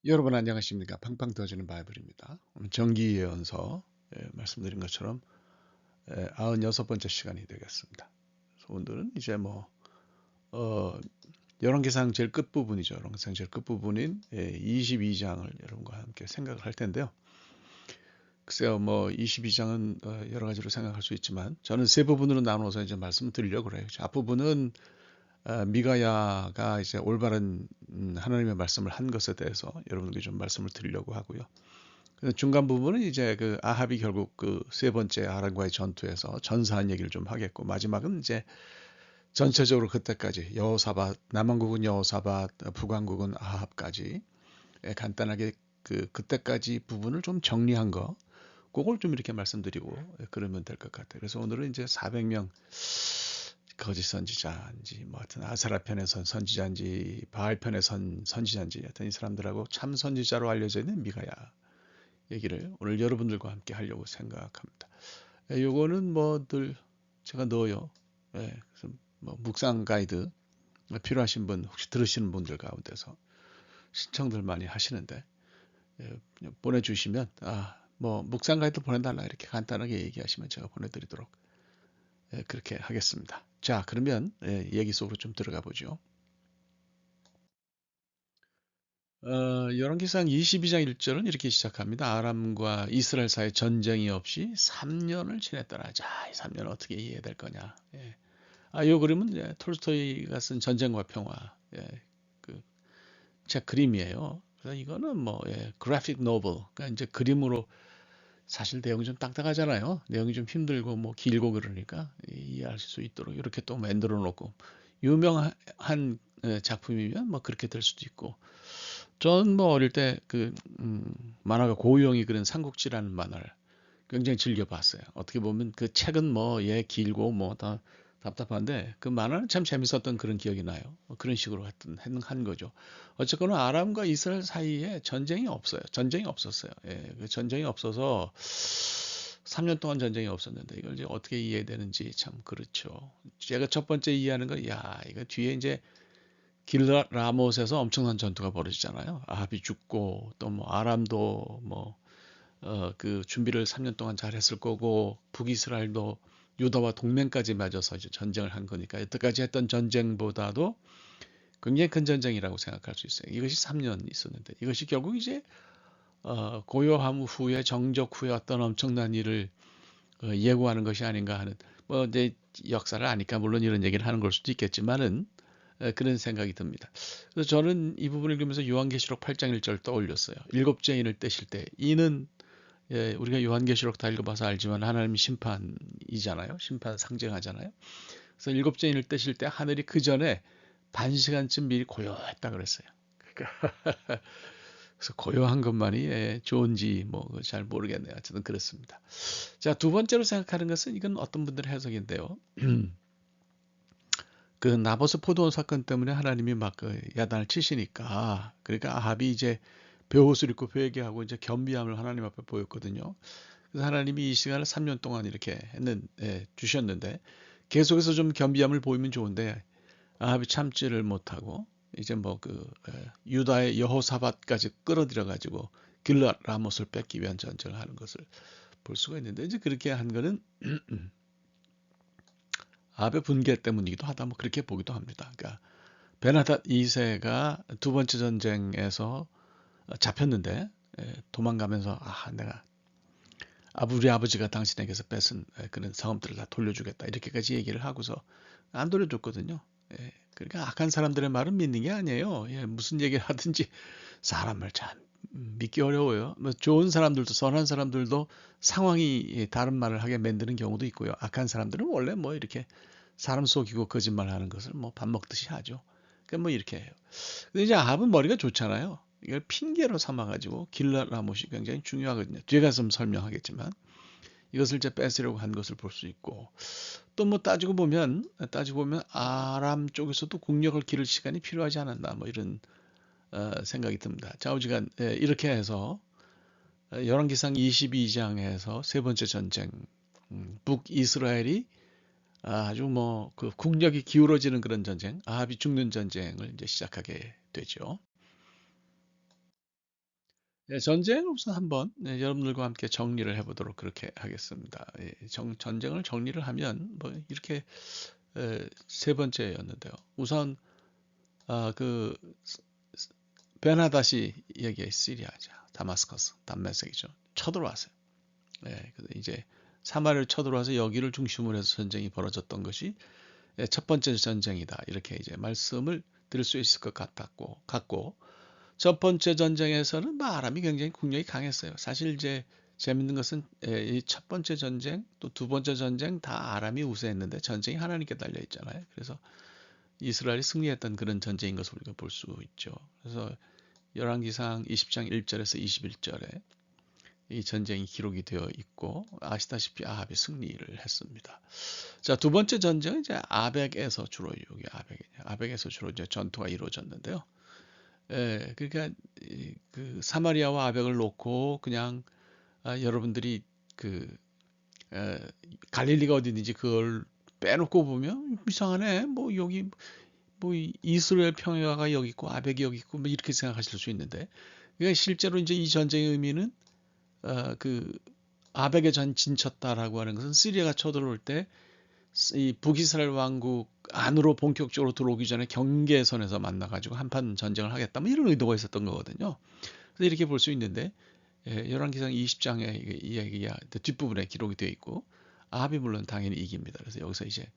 여러분 안녕하십니까? 팡팡 터지는 바이블입니다. 오늘 정기 예언서 말씀드린 것처럼 96번째 시간이 되겠습니다. 그래서 오늘은 이제 어, 열왕기상 제일 끝부분이죠. 열왕기상 제일 끝부분인 22장을 여러분과 함께 생각을 할 텐데요. 글쎄요, 22장은 여러 가지로 생각할 수 있지만 저는 세 부분으로 나눠서 이제 말씀을 드리려고 그래요. 앞부분은 미가야가 이제 올바른 하나님의 말씀을 한 것에 대해서 여러분에게 좀 말씀을 드리려고 하고요. 중간 부분은 이제 그 아합이 결국 그 세 번째 아람과의 전투에서 전사한 얘기를 좀 하겠고, 마지막은 이제 전체적으로 그때까지 여호사밧, 남왕국은 여호사밧, 북왕국은 아합까지 간단하게 그때까지 부분을 좀 정리한 거, 그걸 좀 이렇게 말씀드리고 그러면 될 것 같아요. 그래서 오늘은 이제 400명 거짓 선지자인지 뭐 하여튼 아사라 편의 선지자인지 바알 편의 선지자인지 하여튼 이 사람들하고 참 선지자로 알려져 있는 미가야 얘기를 오늘 여러분들과 함께 하려고 생각합니다. 요거는 뭐 늘 제가 넣어요. 그래서 뭐 묵상 가이드 필요하신 분 혹시 들으시는 분들 가운데서 신청들 많이 하시는데 보내주시면 뭐 묵상 가이드 보내달라 이렇게 간단하게 얘기하시면 제가 보내드리도록 그렇게 하겠습니다. 자, 그러면 얘기 속으로 좀 들어가 보죠. 열왕기상 22장 1절은 이렇게 시작합니다. 아람과 이스라엘 사이 전쟁이 없이 3년을 지냈더라. 자, 이 3년 어떻게 이해해야 될 거냐? 요 그림은 톨스토이가 쓴 전쟁과 평화 그 책 그림이에요. 그래서 이거는 그래픽 노블, 그러니까 이제 그림으로 사실 내용이 좀 딱딱하잖아요. 내용이 좀 힘들고 뭐 길고 그러니까 이해할 수 있도록 이렇게 또 만들어 놓고 유명한 작품이면 뭐 그렇게 될 수도 있고 전 뭐 어릴 때 만화가 고우영이 그린 삼국지라는 만화를 굉장히 즐겨봤어요. 어떻게 보면 그 책은 길고 뭐 다 답답한데 그 만화는 참 재밌었던 그런 기억이 나요. 그런 식으로 한 거죠. 어쨌거나 아람과 이스라엘 사이에 전쟁이 없어요. 전쟁이 없었어요. 그 전쟁이 없어서 3년 동안 전쟁이 없었는데 이걸 이제 어떻게 이해되는지 참 그렇죠. 제가 첫 번째 이해하는 건 이거 뒤에 이제 길라 라못에서 엄청난 전투가 벌어지잖아요. 아합이 죽고 또 뭐 아람도 그 준비를 3년 동안 잘 했을 거고 북이스라엘도 유다와 동맹까지 맺어서 이제 전쟁을 한 거니까 여태까지 했던 전쟁보다도 굉장히 큰 전쟁이라고 생각할 수 있어요. 이것이 3년 있었는데 이것이 결국 이제 고요함 후에 정적 후에 어떤 엄청난 일을 예고하는 것이 아닌가 하는 뭐 이제 역사를 아니까 물론 이런 얘기를 하는 걸 수도 있겠지만은 그런 생각이 듭니다. 그래서 저는 이 부분을 읽으면서 요한계시록 8장 1절 떠올렸어요. 일곱째 인을 떼실 때 이는 우리가 요한계시록 다 읽어봐서 알지만 하나님 심판이잖아요. 심판 상징하잖아요. 그래서 일곱째 인을 떼실 때 하늘이 그 전에 반 시간쯤 미리 고요했다 그랬어요. 그러니까 그래서 고요한 것만이 좋은지 뭐 잘 모르겠네요. 어쨌든 그렇습니다. 자, 두 번째로 생각하는 것은 이건 어떤 분들의 해석인데요. 그 나보스 포도원 사건 때문에 하나님이 막 그 야단을 치시니까 그러니까 아합이 이제 베옷을 입고 회개하고 이제 겸비함을 하나님 앞에 보였거든요. 그래서 하나님이 이 시간을 3년 동안 이렇게 주셨는데 계속해서 좀 겸비함을 보이면 좋은데 아합이 참지를 못하고 이제 유다의 여호사밧까지 끌어들여 가지고 길라 라못을 뺏기 위한 전쟁을 하는 것을 볼 수가 있는데 이제 그렇게 한 거는 아합의 분개 때문이기도 하다 뭐 그렇게 보기도 합니다. 그러니까 베나닷 2세가 두 번째 전쟁에서 잡혔는데 도망가면서 내가 우리 아버지가 당신에게서 뺏은 그런 사업들을 다 돌려주겠다 이렇게까지 얘기를 하고서 안 돌려줬거든요. 그러니까 악한 사람들의 말은 믿는 게 아니에요. 무슨 얘기를 하든지 사람을 참 믿기 어려워요. 뭐 좋은 사람들도 선한 사람들도 상황이 다른 말을 하게 만드는 경우도 있고요. 악한 사람들은 원래 뭐 이렇게 사람 속이고 거짓말하는 것을 뭐 밥 먹듯이 하죠. 그러니까 뭐 이렇게 해요. 근데 이제 아합은 머리가 좋잖아요. 이걸 핑계로 삼아가지고 길라라못이 굉장히 중요하거든요. 뒤에 가서 좀 설명하겠지만 이것을 이제 뺏으려고 한 것을 볼 수 있고 또 뭐 따지고 보면 아람 쪽에서도 국력을 기를 시간이 필요하지 않았나 뭐 이런 생각이 듭니다. 좌우지간 이렇게 해서 열왕기상 22장에서 세 번째 전쟁 북이스라엘이 아주 뭐 그 국력이 기울어지는 그런 전쟁, 아합이 죽는 전쟁을 이제 시작하게 되죠. 예, 전쟁을 우선 한번 여러분들과 함께 정리를 해보도록 그렇게 하겠습니다. 예, 전쟁을 정리를 하면 뭐 이렇게 세 번째였는데요. 우선 그 베나다시 얘기의 시리아죠. 다마스커스, 담메색이죠. 쳐들어왔어요. 예, 그래서 이제 사마리아를 쳐들어와서 여기를 중심으로 해서 전쟁이 벌어졌던 것이 첫 번째 전쟁이다. 이렇게 이제 말씀을 드릴 수 있을 것 같고 첫 번째 전쟁에서는 아람이 굉장히 국력이 강했어요. 사실 이제 재밌는 것은 이 첫 번째 전쟁 또 두 번째 전쟁 다 아람이 우세했는데 전쟁이 하나님께 달려 있잖아요. 그래서 이스라엘이 승리했던 그런 전쟁인 것을 우리가 볼 수 있죠. 그래서 열왕기상 20장 1절에서 21절에 이 전쟁이 기록이 되어 있고 아시다시피 아합이 승리를 했습니다. 자, 두 번째 전쟁은 이제 아벡에서 주로 여기 아벡에서 주로 이제 전투가 이루어졌는데요. 예, 그러니까 그 사마리아와 아벡을 놓고 그냥 여러분들이 그 에, 갈릴리가 어디든지 그걸 빼놓고 보면 이상하네. 뭐 여기 뭐 이스라엘 평야가 여기 있고 아벡이 여기 있고 뭐 이렇게 생각하실 수 있는데 그러니까 실제로 이제 이 전쟁의 의미는 그 아벡에 진쳤다라고 하는 것은 시리아가 쳐들어올 때 이 북이스라엘 왕국 안으로 본격적으로 들어오기 전에 경계선에서 만나가지고 한판 전쟁을 하겠다 뭐 이런 의도가 있었던 거거든요. 그래서 이렇게 볼 수 있는데 열왕기상 20장에 이 이야기가 뒷부분에 기록이 되어 있고 아합이 물론 당연히 이깁니다. 그래서 여기서 이제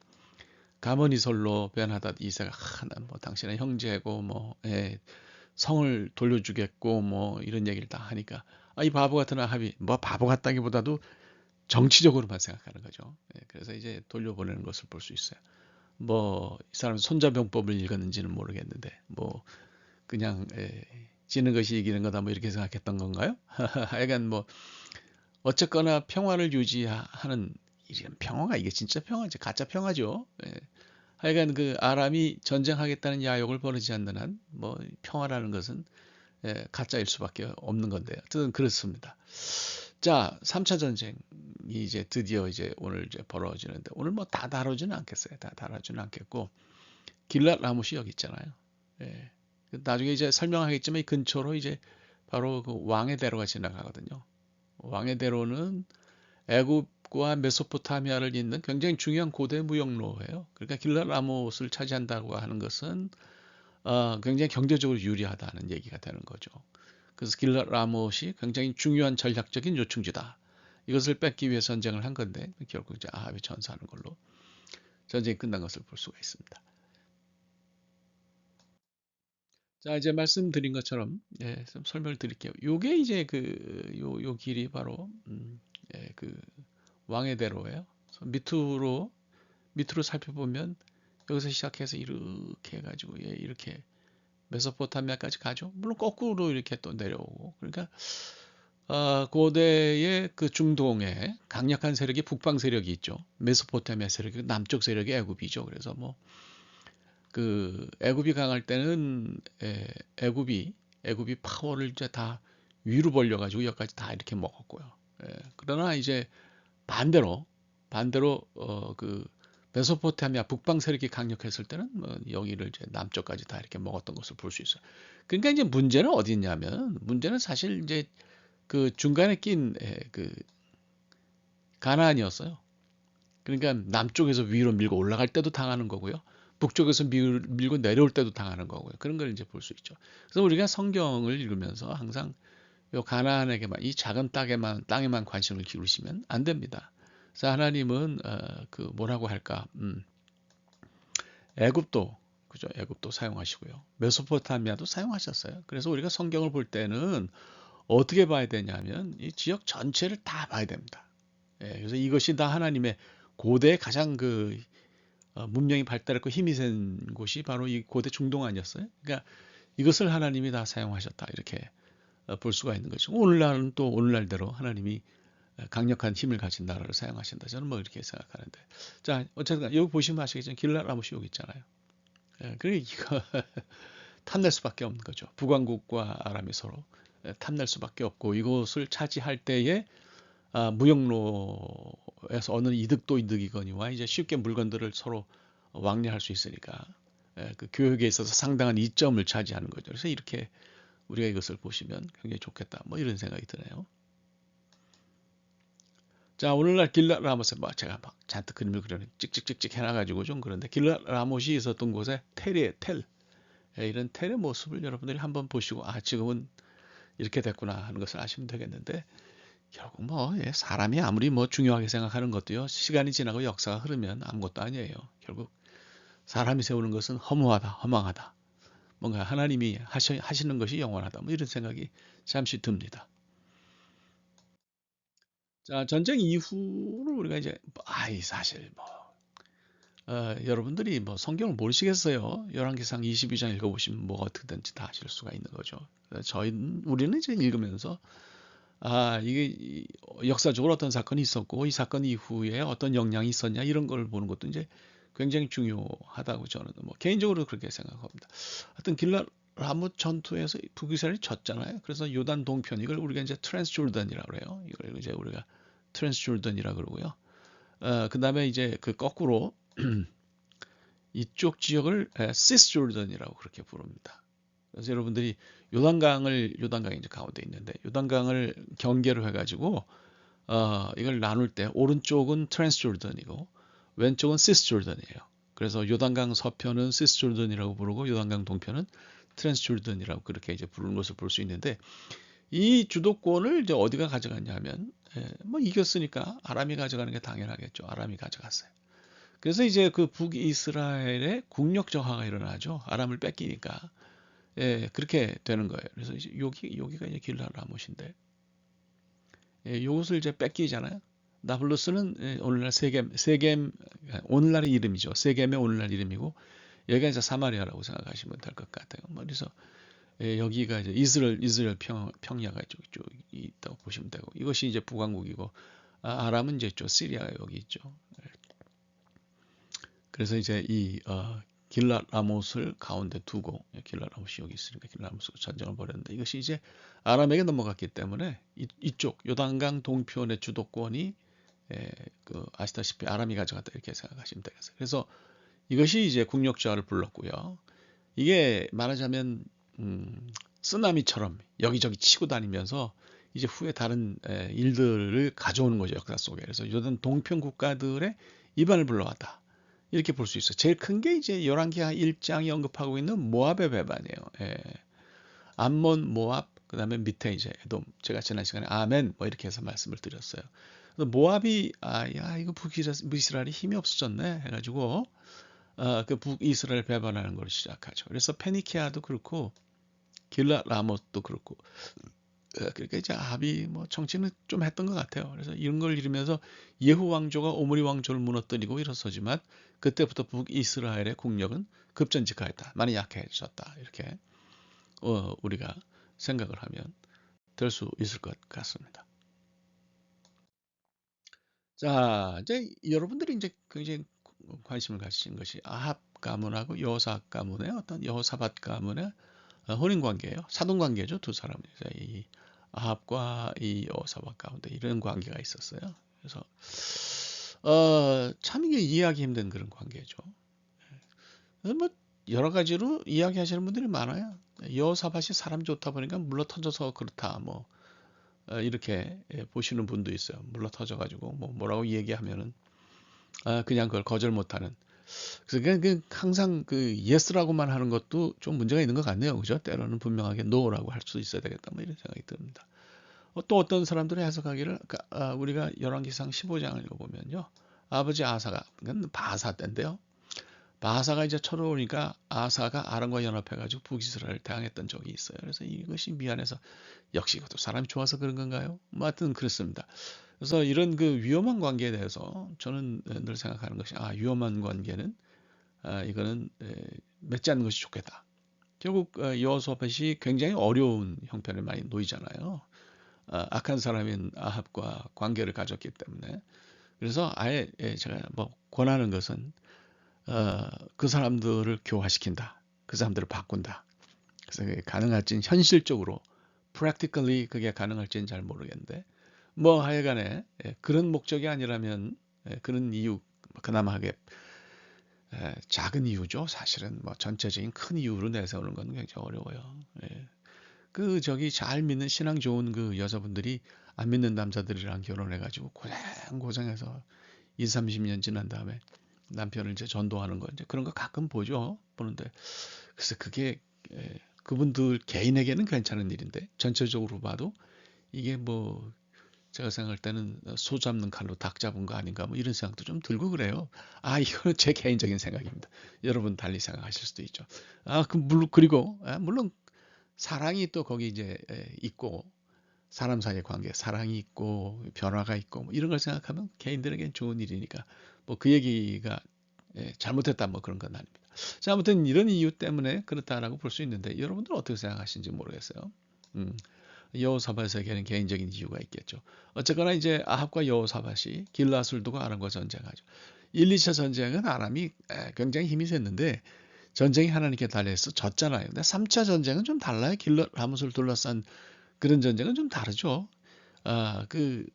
가머니설로 베한하닷 이세가 하나 뭐 당신의 형제고 뭐 성을 돌려주겠고 뭐 이런 얘기를 다 하니까 이 바보 같은 아합이 뭐 바보 같다기보다도 정치적으로만 생각하는 거죠. 그래서 이제 돌려보내는 것을 볼 수 있어요. 뭐 이 사람 손자병법을 읽었는지는 모르겠는데 뭐 그냥 지는 것이 이기는 거다 뭐 이렇게 생각했던 건가요? 하여간 뭐 어쨌거나 평화를 유지하는 이런 평화가 이게 진짜 평화지 가짜 평화죠. 하여간 그 아람이 전쟁하겠다는 야욕을 버리지 않는 한 뭐 평화라는 것은 가짜일 수밖에 없는 건데요. 어쨌든 그렇습니다. 자, 3차 전쟁이 이제 드디어 이제 오늘 이제 벌어지는데 오늘 뭐 다 다루지는 않겠어요. 다 다루지는 않겠고 길랏 라못이 여기 있잖아요. 예. 나중에 이제 설명하겠지만 이 근처로 이제 바로 그 왕의 대로가 지나가거든요. 왕의 대로는 애굽과 메소포타미아를 잇는 굉장히 중요한 고대 무역로예요. 그러니까 길랏 라못을 차지한다고 하는 것은 굉장히 경제적으로 유리하다는 얘기가 되는 거죠. 그래서 길랏 라못이 굉장히 중요한 전략적인 요충지다. 이것을 뺏기 위해 전쟁을 한 건데 결국 이제 아합이 전사하는 걸로 전쟁이 끝난 것을 볼 수가 있습니다. 자, 이제 말씀드린 것처럼 좀 설명을 드릴게요. 요게 이제 요 길이 바로 그 왕의 대로예요. 밑으로 살펴보면 여기서 시작해서 이렇게 해가지고 이렇게 메소포타미아까지 가죠. 물론 거꾸로 이렇게 또 내려오고 그러니까 고대의 그 중동에 강력한 세력이 북방 세력이 있죠. 메소포타미아 세력이 남쪽 세력이 애굽이죠. 그래서 뭐 그 애굽이 강할 때는 애굽이 파워를 이제 다 위로 벌려가지고 여기까지 다 이렇게 먹었고요. 그러나 이제 반대로 그 메소포타미아 북방 세력이 강력했을 때는 뭐 여기를 이제 남쪽까지 다 이렇게 먹었던 것을 볼 수 있어요. 그러니까 이제 문제는 어디 있냐면 문제는 사실 이제 그 중간에 낀 그 가나안이었어요. 그러니까 남쪽에서 위로 밀고 올라갈 때도 당하는 거고요. 북쪽에서 밀고 내려올 때도 당하는 거고요. 그런 걸 이제 볼 수 있죠. 그래서 우리가 성경을 읽으면서 항상 요 가나안에게만 이 작은 땅에만 관심을 기울이시면 안 됩니다. 그래서 하나님은 그 뭐라고 할까? 애굽도 그죠? 애굽도 사용하시고요. 메소포타미아도 사용하셨어요. 그래서 우리가 성경을 볼 때는 어떻게 봐야 되냐면 이 지역 전체를 다 봐야 됩니다. 그래서 이것이 다 하나님의 고대 가장 그 문명이 발달했고 힘이 센 곳이 바로 이 고대 중동 아니었어요? 그러니까 이것을 하나님이 다 사용하셨다 이렇게 볼 수가 있는 거죠. 오늘날은 또 오늘날대로 하나님이 강력한 힘을 가진 나라를 사용하신다. 저는 뭐 이렇게 생각하는데. 자, 어쨌든 여기 보시면 아시겠지만 길랏 라못이 여기 있잖아요. 그러니까 이거 탐낼 수밖에 없는 거죠. 북왕국과 아람이 서로 탐낼 수밖에 없고 이곳을 차지할 때에 무역로에서 얻는 이득도 이득이거니와 이제 쉽게 물건들을 서로 왕래할 수 있으니까 그 교역에 있어서 상당한 이점을 차지하는 거죠. 그래서 이렇게 우리가 이것을 보시면 굉장히 좋겠다. 뭐 이런 생각이 드네요. 자, 오늘날 길랏 라모스, 뭐 제가 막 잔뜩 그림을 찍찍찍찍 해놔가지고 좀 그런데 길랏 라모스이 있었던 곳에 이런 텔의 모습을 여러분들이 한번 보시고 지금은 이렇게 됐구나 하는 것을 아시면 되겠는데 결국 뭐 사람이 아무리 뭐 중요하게 생각하는 것도요 시간이 지나고 역사가 흐르면 아무것도 아니에요. 결국 사람이 세우는 것은 허무하다, 허망하다. 뭔가 하나님이 하시는 것이 영원하다. 뭐 이런 생각이 잠시 듭니다. 자, 전쟁 이후를 우리가 이제 사실 뭐 여러분들이 뭐 성경을 모르시겠어요. 열왕기상 22장 읽어보시면 뭐가 어떻게든지 다 아실 수가 있는 거죠. 우리는 이제 읽으면서 이게 역사적으로 어떤 사건이 있었고 이 사건 이후에 어떤 영향이 있었냐 이런 걸 보는 것도 이제 굉장히 중요하다고 저는 뭐 개인적으로 그렇게 생각합니다. 하여튼 길랏 라못 전투에서 북이스라엘이 졌잖아요. 그래서 요단 동편 이걸 우리가 이제 트랜스조단이라고 그래요. 이걸 이제 우리가 트랜스조단이라고 그러고요. 그다음에 이제 그 거꾸로 이쪽 지역을 시스조단이라고 그렇게 부릅니다. 그래서 여러분들이 요단강이 이제 가운데 있는데 요단강을 경계로 해가지고 이걸 나눌 때 오른쪽은 트랜스조단이고 왼쪽은 시스조단이에요. 그래서 요단강 서편은 시스조단이라고 부르고 요단강 동편은 트랜스조단이라고 그렇게 이제 부르는 것을 볼 수 있는데 이 주도권을 이제 어디가 가져갔냐면 뭐 이겼으니까 아람이 가져가는 게 당연하겠죠. 아람이 가져갔어요. 그래서 이제 그 북이스라엘의 국력 저하가 일어나죠. 아람을 뺏기니까. 그렇게 되는 거예요. 그래서 이제 여기가 이제 길라 라못인데, 요것을 이제 뺏기잖아요. 나블루스는 오늘날 세겜, 오늘날의 이름이죠. 세겜의 오늘날 이름이고, 여기가 이제 사마리아라고 생각하시면 될 것 같아요. 뭐 그래서 여기가 이제 이스라엘 평야가 쭉 있다고 보시면 되고, 이것이 이제 북왕국이고, 아람은 이제 시리아가 여기 있죠. 그래서 이제 이 길랏 라못을 가운데 두고 길랏 라못이 여기 있으니까 길랏 라못으로 전쟁을 벌였는데 이것이 이제 아람에게 넘어갔기 때문에 이쪽 요단강 동편의 주도권이 아시다시피 아람이 가져갔다 이렇게 생각하시면 되겠어요. 그래서 이것이 이제 국력저하를 불렀고요. 이게 말하자면 쓰나미처럼 여기저기 치고 다니면서 이제 후에 다른 일들을 가져오는 거죠 역사 속에. 그래서 요단 동편 국가들의 이반을 불러왔다. 이렇게 볼 수 있어요. 제일 큰 게 이제 열왕기하 1장이 언급하고 있는 모압의 배반이에요. 암몬, 모압, 그다음에 밑에 이제 에돔. 제가 지난 시간에 아멘 뭐 이렇게 해서 말씀을 드렸어요. 그래서 모압이 이거 북이스라엘이 힘이 없어졌네 해가지고 그 북이스라엘 배반하는 걸 시작하죠. 그래서 페니키아도 그렇고 길랏 라못도 그렇고 그러니까 이제 아합이 뭐 정치는 좀 했던 것 같아요. 그래서 이런 걸 이루면서 예후 왕조가 오므리 왕조를 무너뜨리고 일어서지만 그때부터 북이스라엘의 국력은 급전직하였다. 많이 약해졌다. 이렇게 우리가 생각을 하면 될 수 있을 것 같습니다. 자, 이제 여러분들이 이제 굉장히 관심을 가지신 것이 아합 가문하고 여호사밧 가문의 어떤 여호사밧 가문의 혼인 관계예요. 사돈 관계죠. 두 사람. 이 아합과 이 여호사밧 가운데 이런 관계가 있었어요. 그래서 참 이게 이해하기 힘든 그런 관계죠. 뭐 여러 가지로 이야기하시는 분들이 많아요. 여호사밧이 사람 좋다 보니까 물러 터져서 그렇다. 뭐 이렇게 보시는 분도 있어요. 물러 터져가지고 뭐 뭐라고 얘기하면은 그냥 그걸 거절 못하는. 그래서 그냥 항상 그 yes라고만 하는 것도 좀 문제가 있는 것 같네요. 그죠? 때로는 분명하게 no라고 할 수 있어야 되겠다. 뭐 이런 생각이 듭니다. 또 어떤 사람들이 해석하기를 우리가 열왕기상 15장을 읽어보면요. 아버지 아사가 그건 바사 때인데요. 바사가 이제 쳐들어오니까 아사가 아람과 연합해가지고 북이스라엘을 대항했던 적이 있어요. 그래서 이것이 미안해서 역시 이것도 사람이 좋아서 그런 건가요? 뭐 하여튼 그렇습니다. 그래서 이런 그 위험한 관계에 대해서 저는 늘 생각하는 것이 위험한 관계는 이거는 맺지 않는 것이 좋겠다. 결국 여호사밧이 굉장히 어려운 형편에 많이 놓이잖아요. 악한 사람인 아합과 관계를 가졌기 때문에. 그래서 아예 제가 뭐 권하는 것은 그 사람들을 교화시킨다. 그 사람들을 바꾼다. 그래서 그게 가능할지는 현실적으로 practically 그게 가능할지는 잘 모르겠는데 뭐 하여간에 그런 목적이 아니라면 그런 이유 그나마 하게 작은 이유죠. 사실은 뭐 전체적인 큰 이유로 내세우는 건 굉장히 어려워요. 잘 믿는 신앙 좋은 그 여자분들이 안 믿는 남자들이랑 결혼해가지고 고생해서 20, 30년 지난 다음에 남편을 이제 전도하는 거 이제 그런 거 가끔 보는데 그래서 그게 그분들 개인에게는 괜찮은 일인데 전체적으로 봐도 이게 뭐 제가 생각할 때는 소 잡는 칼로 닭 잡은 거 아닌가 뭐 이런 생각도 좀 들고 그래요. 이거는 제 개인적인 생각입니다. 여러분 달리 생각하실 수도 있죠. 물론 사랑이 또 거기 이제 있고 사람 사이의 관계, 사랑이 있고 변화가 있고 뭐 이런 걸 생각하면 개인들에겐 좋은 일이니까 뭐 그 얘기가 잘못했다 뭐 그런 건 아닙니다. 자, 아무튼 이런 이유 때문에 그렇다라고 볼 수 있는데 여러분들 어떻게 생각하시는지 모르겠어요. 음, 여호사밧에게는 개인적인 이유가 있겠죠. 어쨌거나 이제 아합과 여호사밧이 길라앗을 두고 아람과 전쟁하죠. 1, 2차 전쟁은 아람이 굉장히 힘이 셌는데 전쟁이 하나님께 달려있어 졌잖아요. 근데 3차 전쟁은 좀 달라요. 길라앗을 둘러싼 그런 전쟁은 좀 다르죠. 그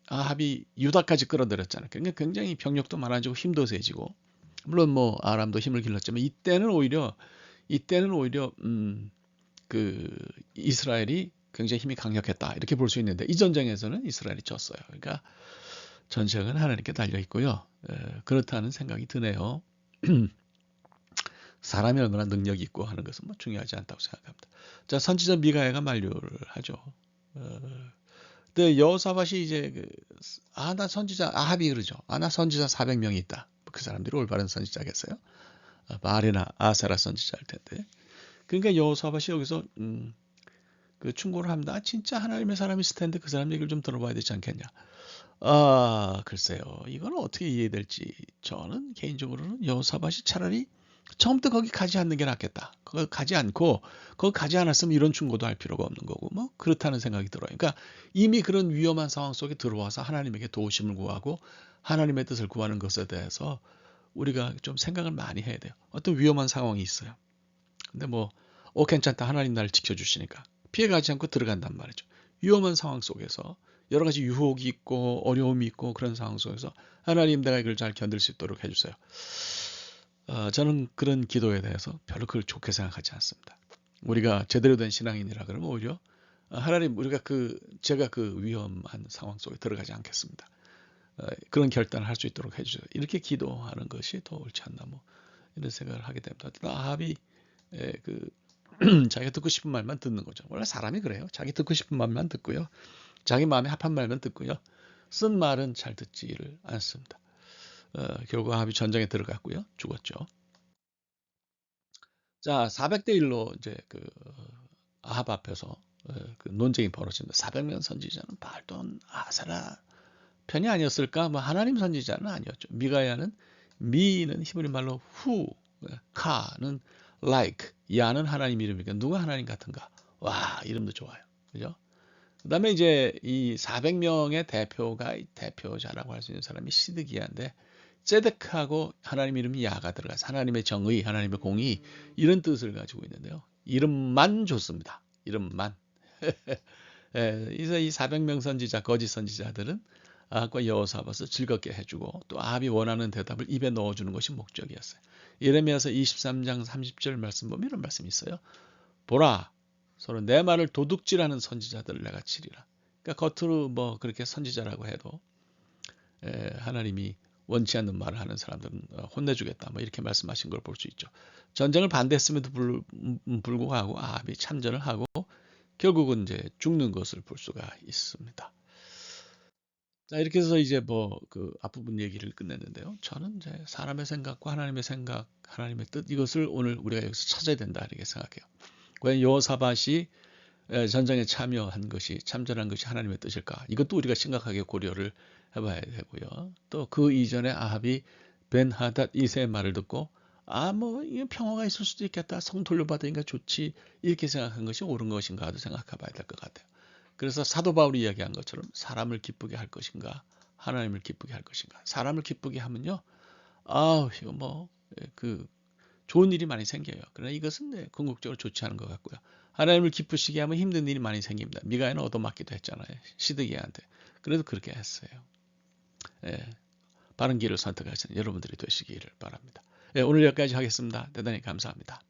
아합이 유다까지 끌어들였잖아요. 그러니까 굉장히 병력도 많아지고 힘도 세지고 물론 뭐 아람도 힘을 길렀지만 이때는 오히려 그 이스라엘이 굉장히 힘이 강력했다 이렇게 볼 수 있는데 이 전쟁에서는 이스라엘이 졌어요. 그러니까 전쟁은 하나님께 달려 있고요. 그렇다는 생각이 드네요. 사람이 얼마나 능력이 있고 하는 것은 뭐 중요하지 않다고 생각합니다. 자, 선지자 미가야가 만류를 하죠. 근데 여호사밧이 이제 나 선지자 아합이 그러죠. 나 선지자 400명이 있다. 그 사람들이 올바른 선지자겠어요? 바알이나 아세라 선지자일 텐데. 그러니까 여호사밧이 여기서 그 충고를 합니다. 진짜 하나님의 사람이 있을 텐데 그 사람 얘기를 좀 들어봐야 되지 않겠냐. 글쎄요. 이건 어떻게 이해될지 저는 개인적으로는 여호사밧이 차라리 처음부터 거기 가지 않는 게 낫겠다. 거기 가지 않고 거기 가지 않았으면 이런 충고도 할 필요가 없는 거고 뭐 그렇다는 생각이 들어요. 그러니까 이미 그런 위험한 상황 속에 들어와서 하나님에게 도우심을 구하고 하나님의 뜻을 구하는 것에 대해서 우리가 좀 생각을 많이 해야 돼요. 어떤 위험한 상황이 있어요. 근데 괜찮다. 하나님 나를 지켜주시니까 피해가지 않고 들어간단 말이죠. 위험한 상황 속에서 여러 가지 유혹이 있고 어려움이 있고 그런 상황 속에서 하나님 내가 이걸 잘 견딜 수 있도록 해주세요. 저는 그런 기도에 대해서 별로 그걸 좋게 생각하지 않습니다. 우리가 제대로 된 신앙인이라 그러면 오히려 하나님 제가 그 위험한 상황 속에 들어가지 않겠습니다. 그런 결단을 할 수 있도록 해주세요. 이렇게 기도하는 것이 더 옳지 않나 뭐 이런 생각을 하게 됩니다. 아합이 자기가 듣고 싶은 말만 듣는 거죠. 원래 사람이 그래요. 자기 듣고 싶은 말만 듣고요. 자기 마음에 합한 말만 듣고요. 쓴 말은 잘 듣지를 않습니다. 결국 아합이 전쟁에 들어갔고요. 죽었죠. 자, 400대 1로 이제 아합 앞에서 그 논쟁이 벌어집니다. 400명 선지자는 바알돈 아세라 편이 아니었을까? 뭐 하나님 선지자는 아니었죠. 미가야는 미는 히브리 말로 카는 like, 야는 하나님 이름이니까 누가 하나님 같은가? 와, 이름도 좋아요. 그죠? 그다음에 이제 이 400명의 대표자라고 할 수 있는 사람이 시드기야인데 ጼ덱하고 하나님 이름이 야가 들어가서 하나님의 정의, 하나님의 공의 이런 뜻을 가지고 있는데요. 이름만 좋습니다. 이름만. 그래서 이 400명 선지자, 거짓 선지자들은 아합과 여호사밧을 즐겁게 해주고 또 아합이 원하는 대답을 입에 넣어주는 것이 목적이었어요. 예레미야서 23장 30절 말씀 보면 이런 말씀이 있어요. 보라, 서로 내 말을 도둑질하는 선지자들을 내가 치리라. 그러니까 겉으로 뭐 그렇게 선지자라고 해도 하나님이 원치 않는 말을 하는 사람들은 혼내주겠다. 뭐 이렇게 말씀하신 걸 볼 수 있죠. 전쟁을 반대했음에도 불구하고 아합이 참전을 하고 결국은 이제 죽는 것을 볼 수가 있습니다. 자, 이렇게 해서 이제 그 앞부분 얘기를 끝냈는데요. 저는 이제 사람의 생각과 하나님의 생각, 하나님의 뜻 이것을 오늘 우리가 여기서 찾아야 된다 이렇게 생각해요. 과연 여호사밧이 전쟁에 참전한 것이 하나님의 뜻일까? 이것도 우리가 심각하게 고려를 해봐야 되고요. 또 그 이전에 아합이 벤하닷 이세의 말을 듣고 이게 평화가 있을 수도 있겠다. 성 돌려받으니까 좋지. 이렇게 생각한 것이 옳은 것인가도 생각해봐야 될 것 같아요. 그래서 사도 바울이 이야기한 것처럼 사람을 기쁘게 할 것인가, 하나님을 기쁘게 할 것인가. 사람을 기쁘게 하면요, 이거 좋은 일이 많이 생겨요. 그러나 이것은 궁극적으로 좋지 않은 것 같고요. 하나님을 기쁘시게 하면 힘든 일이 많이 생깁니다. 미가야는 얻어맞기도 했잖아요. 시드기야한테. 그래도 그렇게 했어요. 바른 길을 선택하시는 여러분들이 되시기를 바랍니다. 오늘 여기까지 하겠습니다. 대단히 감사합니다.